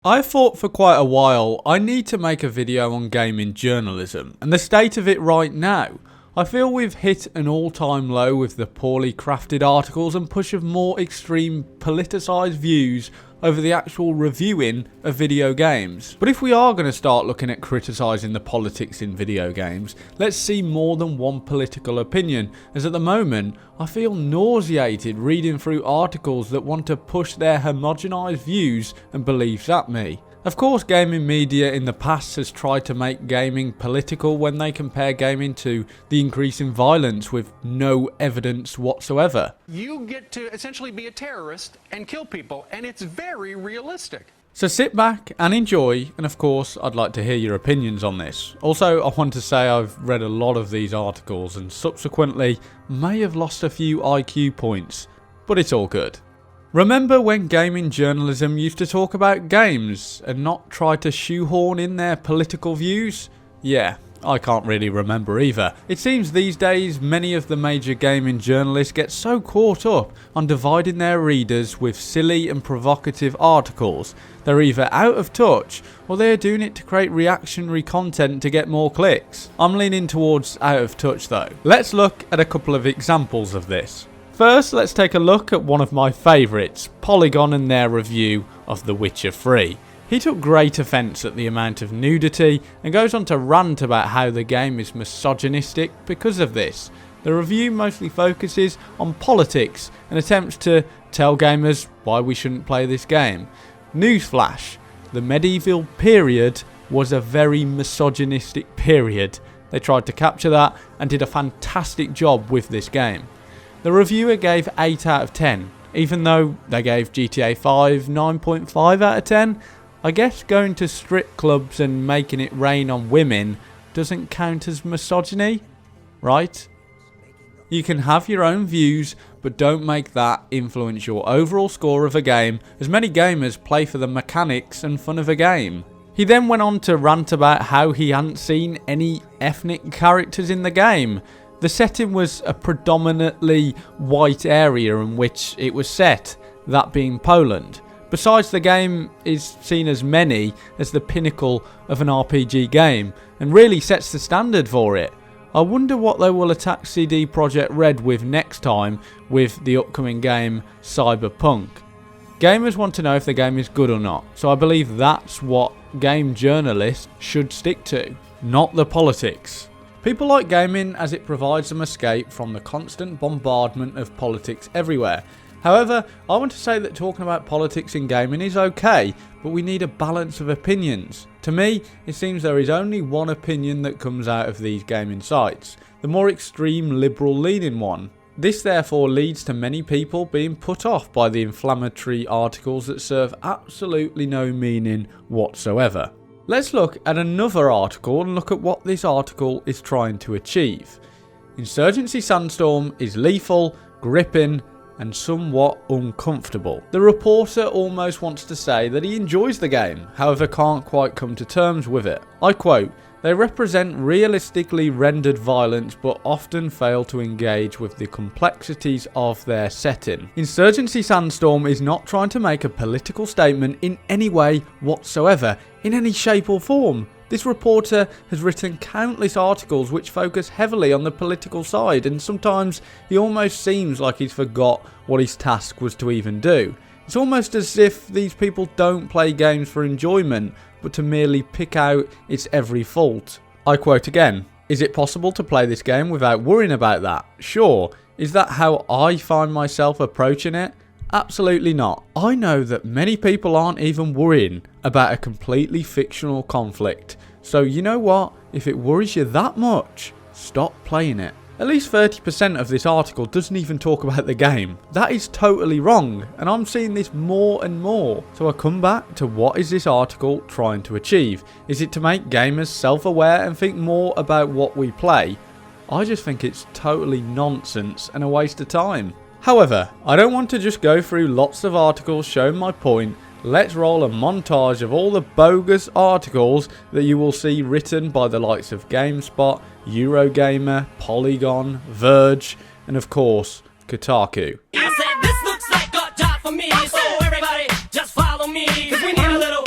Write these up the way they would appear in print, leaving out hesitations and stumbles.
I thought for quite a while I need to make a video on gaming journalism and the state of it right now. I feel we've hit an all-time low with the poorly crafted articles and push of more extreme politicised views over the actual reviewing of video games. But if we are going to start looking at criticising the politics in video games, let's see more than one political opinion, as at the moment I feel nauseated reading through articles that want to push their homogenised views and beliefs at me. Of course, gaming media in the past has tried to make gaming political when they compare gaming to the increase in violence with no evidence whatsoever. You get to essentially be a terrorist and kill people, and it's very realistic. So sit back and enjoy, and of course I'd like to hear your opinions on this. Also, I want to say I've read a lot of these articles and subsequently may have lost a few IQ points, but it's all good. Remember when gaming journalism used to talk about games and not try to shoehorn in their political views? Yeah, I can't really remember either. It seems these days many of the major gaming journalists get so caught up on dividing their readers with silly and provocative articles, they're either out of touch or they're doing it to create reactionary content to get more clicks. I'm leaning towards out of touch though. Let's look at a couple of examples of this. First, let's take a look at one of my favourites, Polygon, and their review of The Witcher 3. He took great offence at the amount of nudity and goes on to rant about how the game is misogynistic because of this. The review mostly focuses on politics and attempts to tell gamers why we shouldn't play this game. Newsflash, the medieval period was a very misogynistic period. They tried to capture that and did a fantastic job with this game. The reviewer gave 8 out of 10, even though they gave GTA 5 9.5 out of 10. I guess going to strip clubs and making it rain on women doesn't count as misogyny, right? You can have your own views, but don't make that influence your overall score of a game, as many gamers play for the mechanics and fun of a game. He then went on to rant about how he hadn't seen any ethnic characters in the game. The setting was a predominantly white area in which it was set, that being Poland. Besides, the game is seen as many as the pinnacle of an RPG game and really sets the standard for it. I wonder what they will attack CD Projekt Red with next time with the upcoming game Cyberpunk. Gamers want to know if the game is good or not, so I believe that's what game journalists should stick to, not the politics. People like gaming as it provides them escape from the constant bombardment of politics everywhere. However, I want to say that talking about politics in gaming is okay, but we need a balance of opinions. To me, it seems there is only one opinion that comes out of these gaming sites, the more extreme liberal leaning one. This therefore leads to many people being put off by the inflammatory articles that serve absolutely no meaning whatsoever. Let's look at another article and look at what this article is trying to achieve. Insurgency Sandstorm is lethal, gripping, and somewhat uncomfortable. The reporter almost wants to say that he enjoys the game, however can't quite come to terms with it. I quote, "They represent realistically rendered violence but often fail to engage with the complexities of their setting. Insurgency Sandstorm is not trying to make a political statement in any way whatsoever, in any shape or form. This reporter has written countless articles which focus heavily on the political side, and sometimes he almost seems like he's forgot what his task was to even do. It's almost as if these people don't play games for enjoyment, but to merely pick out its every fault." I quote again, "Is it possible to play this game without worrying about that? Sure. Is that how I find myself approaching it? Absolutely not. I know that many people aren't even worrying about a completely fictional conflict. So you know what? If it worries you that much, stop playing it." At least 30% of this article doesn't even talk about the game. That is totally wrong, and I'm seeing this more and more. So I come back to what is this article trying to achieve? Is it to make gamers self-aware and think more about what we play? I just think it's totally nonsense and a waste of time. However, I don't want to just go through lots of articles showing my point. Let's roll a montage of all the bogus articles that you will see written by the likes of GameSpot, Eurogamer, Polygon, Verge, and of course, Kotaku. I said this looks like a job for me, so everybody just follow me, 'cause we need a little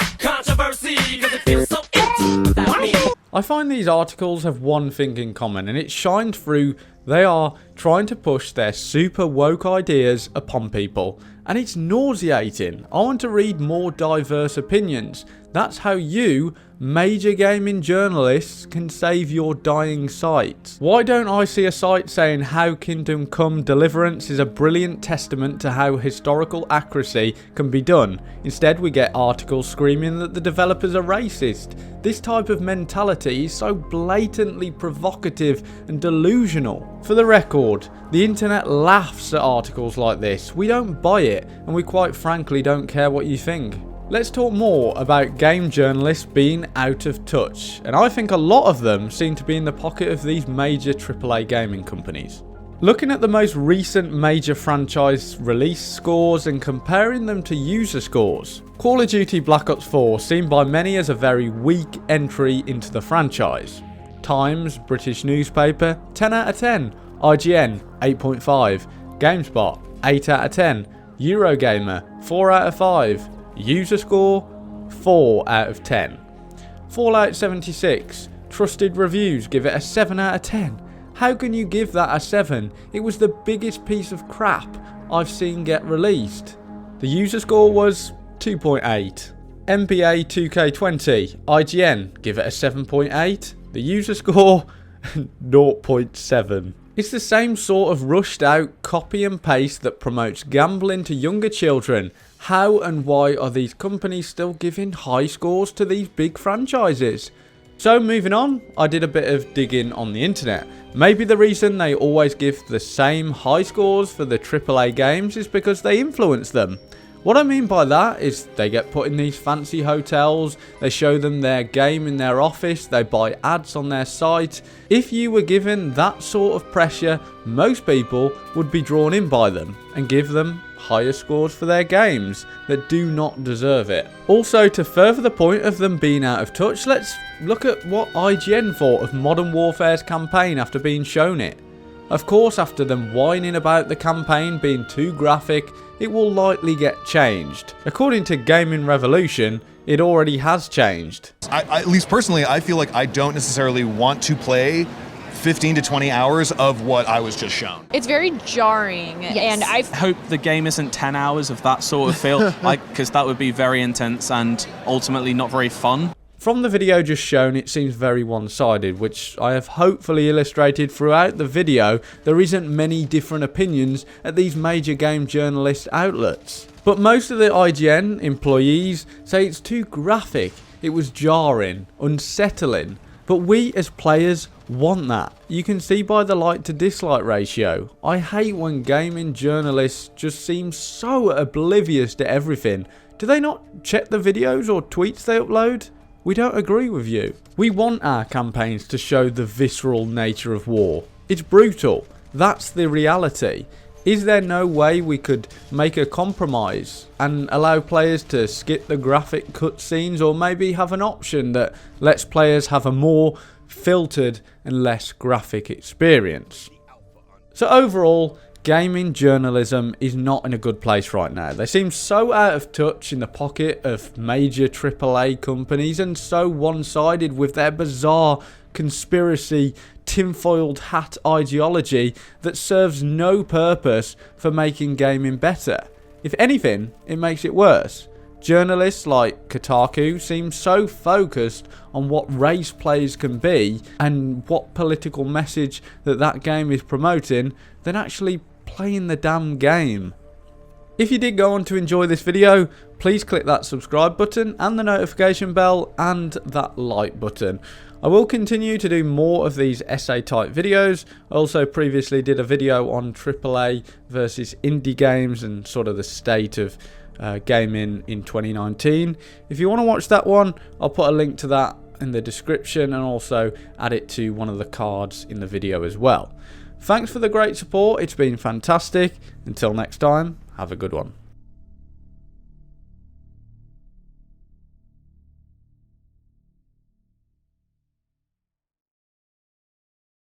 I find these articles have one thing in common, and it's shined through. They are trying to push their super woke ideas upon people, and it's nauseating. I want to read more diverse opinions. That's how you, major gaming journalists, can save your dying site. Why don't I see a site saying how Kingdom Come Deliverance is a brilliant testament to how historical accuracy can be done? Instead we get articles screaming that the developers are racist. This type of mentality is so blatantly provocative and delusional. For the record, the internet laughs at articles like this. We don't buy it, and we quite frankly don't care what you think. Let's talk more about game journalists being out of touch, and I think a lot of them seem to be in the pocket of these major AAA gaming companies. Looking at the most recent major franchise release scores and comparing them to user scores, Call of Duty Black Ops 4 seen by many as a very weak entry into the franchise. Times, British newspaper, 10 out of 10, IGN, 8.5, GameSpot, 8 out of 10, Eurogamer, 4 out of 5, user score, 4 out of 10. Fallout 76, trusted reviews give it a 7 out of 10. How can you give that a 7? It was the biggest piece of crap I've seen get released. The user score was 2.8. NBA 2K20, IGN give it a 7.8. The user score, 0.7. It's the same sort of rushed out copy and paste that promotes gambling to younger children. How and why are these companies still giving high scores to these big franchises? So moving on, I did a bit of digging on the internet. Maybe the reason they always give the same high scores for the AAA games is because they influence them. What I mean by that is they get put in these fancy hotels, they show them their game in their office, they buy ads on their site. If you were given that sort of pressure, most people would be drawn in by them and give them higher scores for their games that do not deserve it. Also, to further the point of them being out of touch, let's look at what IGN thought of Modern Warfare's campaign after being shown it. Of course, after them whining about the campaign being too graphic, it will likely get changed. According to Gaming Revolution, it already has changed. At least personally, I feel like I don't necessarily want to play 15 to 20 hours of what I was just shown. It's very jarring, and I hope the game isn't 10 hours of that sort of feel, because that would be very intense and ultimately not very fun. From the video just shown, it seems very one-sided, which I have hopefully illustrated throughout the video. There isn't many different opinions at these major game journalist outlets. But most of the IGN employees say it's too graphic, it was jarring, unsettling. But we as players want that. You can see by the like to dislike ratio. I hate when gaming journalists just seem so oblivious to everything. Do they not check the videos or tweets they upload? We don't agree with you. We want our campaigns to show the visceral nature of war. It's brutal. That's the reality. Is there no way we could make a compromise and allow players to skip the graphic cutscenes, or maybe have an option that lets players have a more filtered and less graphic experience? So overall, gaming journalism is not in a good place right now. They seem so out of touch in the pocket of major AAA companies and so one-sided with their bizarre conspiracy tinfoiled hat ideology that serves no purpose for making gaming better. If anything, it makes it worse. Journalists like Kotaku seem so focused on what race players can be and what political message that game is promoting than actually playing the damn game. If you did go on to enjoy this video, please click that subscribe button and the notification bell and that like button. I will continue to do more of these essay type videos. I also previously did a video on AAA versus indie games and sort of the state of gaming in 2019. If you want to watch that one, I'll put a link to that in the description and also add it to one of the cards in the video as well. Thanks for the great support, it's been fantastic. Until next time, have a good one.